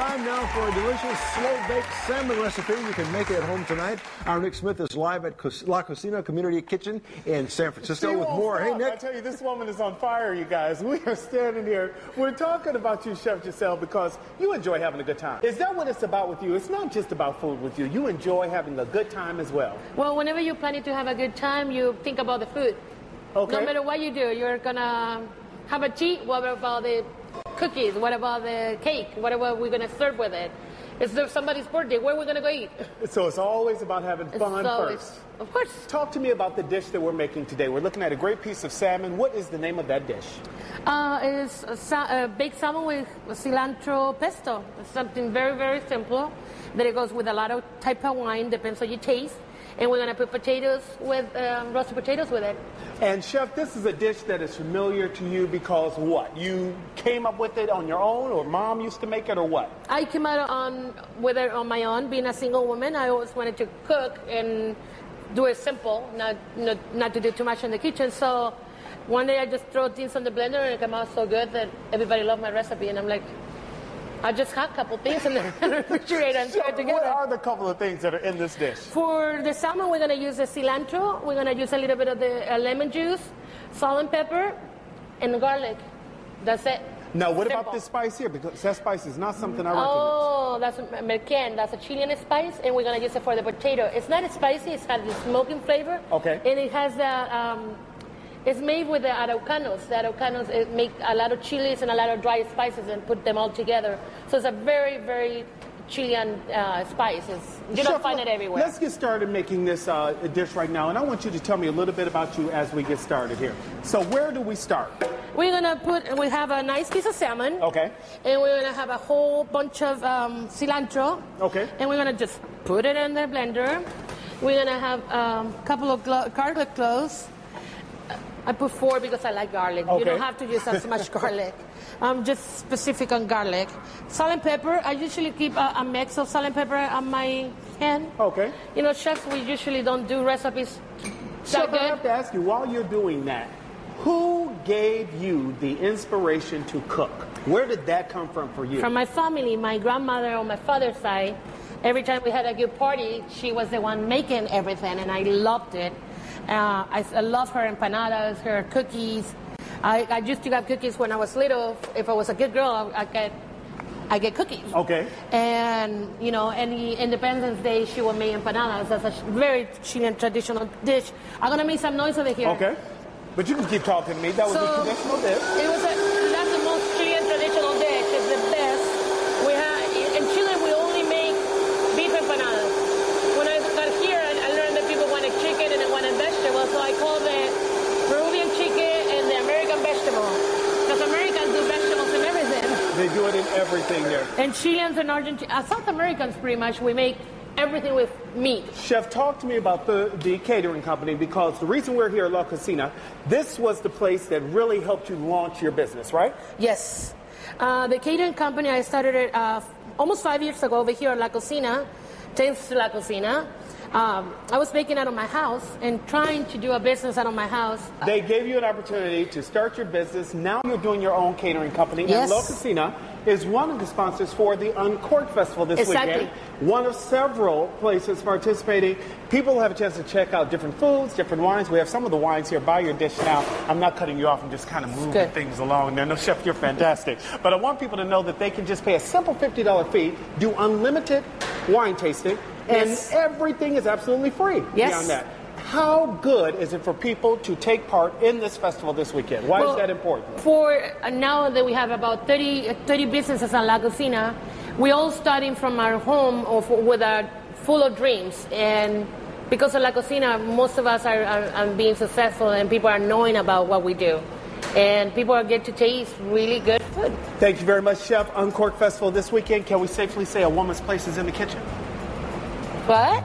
time now for a delicious slow-baked salmon recipe. You can make it at home tonight. Our Nick Smith is live at La Cocina Community Kitchen in San Francisco with more. Hey, Nick. I tell you, this woman is on fire, you guys. We are standing here. We're talking about you, Chef Guisell, because you enjoy having a good time. Is that what it's about with you? It's not just about food with you. You enjoy having a good time as well. Well, whenever you're planning to have a good time, you think about the food. Okay. No matter what you do, you're going to have a treat. What about the cookies? What about the cake? What are we going to serve with it? Is there somebody's birthday? Where are we going to go eat? So it's always about having fun first. Of course. Talk to me about the dish that we're making today. We're looking at a great piece of salmon. What is the name of that dish? It's baked salmon with cilantro pesto. It's something very, very simple. That it goes with a lot of type of wine, depends on your taste. And we're going to put potatoes with, roasted potatoes with it. And Chef, this is a dish that is familiar to you because what? You came up with it on your own, or Mom used to make it, or what? I came out with it on my own. Being a single woman, I always wanted to cook and do it simple, not to do too much in the kitchen. So one day I just threw things on the blender and it came out so good that everybody loved my recipe. And I'm like, I just had a couple things in the refrigerator and threw it together. What are the couple of things that are in this dish? For the salmon, we're going to use the cilantro. We're going to use a little bit of the lemon juice, salt and pepper, and garlic. That's it. Now, what about this spice here? Because that spice is not something I recognize. Oh, that's American. That's a Chilean spice, and we're going to use it for the potato. It's not spicy. It's got the smoking flavor. Okay. And it has the... it's made with the araucanos. The araucanos make a lot of chilies and a lot of dry spices and put them all together. So it's a very, very Chilean spice. You don't find it everywhere. Let's get started making this dish right now. And I want you to tell me a little bit about you as we get started here. So where do we start? We have a nice piece of salmon. Okay. And we're going to have a whole bunch of cilantro. Okay. And we're going to just put it in the blender. We're going to have a couple of garlic cloves. I put 4 because I like garlic. Okay. You don't have to use as much garlic. I'm just specific on garlic. Salt and pepper. I usually keep a mix of salt and pepper on my hand. Okay. You know, chefs, we usually don't do recipes Chef, that good. I have to ask you, while you're doing that, who gave you the inspiration to cook? Where did that come from for you? From my family, my grandmother on my father's side. Every time we had a good party, she was the one making everything, and I loved it. I love her empanadas, her cookies. I used to get cookies when I was little. If I was a good girl, I get cookies. Okay. And, you know, any Independence Day, she would make empanadas. That's a very Chilean traditional dish. I'm going to make some noise over here. Okay. But you can keep talking to me. That was a traditional dish. That's the most Chilean traditional dish. It's the best. In Chile, we only make beef empanadas. When I got here, I learned that people wanted chicken and they wanted vegetables, so I called the Peruvian chicken and the American vegetable. Because Americans do vegetables in everything. They do it in everything there. And Chileans and Argentinians, South Americans pretty much, we make everything with meat. Chef, talk to me about the catering company, because the reason we're here at La Cocina, this was the place that really helped you launch your business, right? Yes. The catering company, I started it almost 5 years ago over here at La Cocina, thanks to La Cocina. I was baking out of my house and trying to do a business out of my house. They gave you an opportunity to start your business. Now you're doing your own catering company. Yes. And La Cocina is one of the sponsors for the Uncorked Festival this weekend. One of several places participating. People have a chance to check out different foods, different wines. We have some of the wines here by your dish now. I'm not cutting you off. I'm just kind of moving things along there. No, Chef, you're fantastic. But I want people to know that they can just pay a simple $50 fee, do unlimited wine tasting, and everything is absolutely free beyond that. How good is it for people to take part in this festival this weekend? Why is that important? For now that we have about 30 businesses in La Cocina, we all starting from our home with our full of dreams. And because of La Cocina, most of us are being successful and people are knowing about what we do. And people are getting to taste really good food. Thank you very much, Chef. Uncorked Festival this weekend. Can we safely say a woman's place is in the kitchen? What?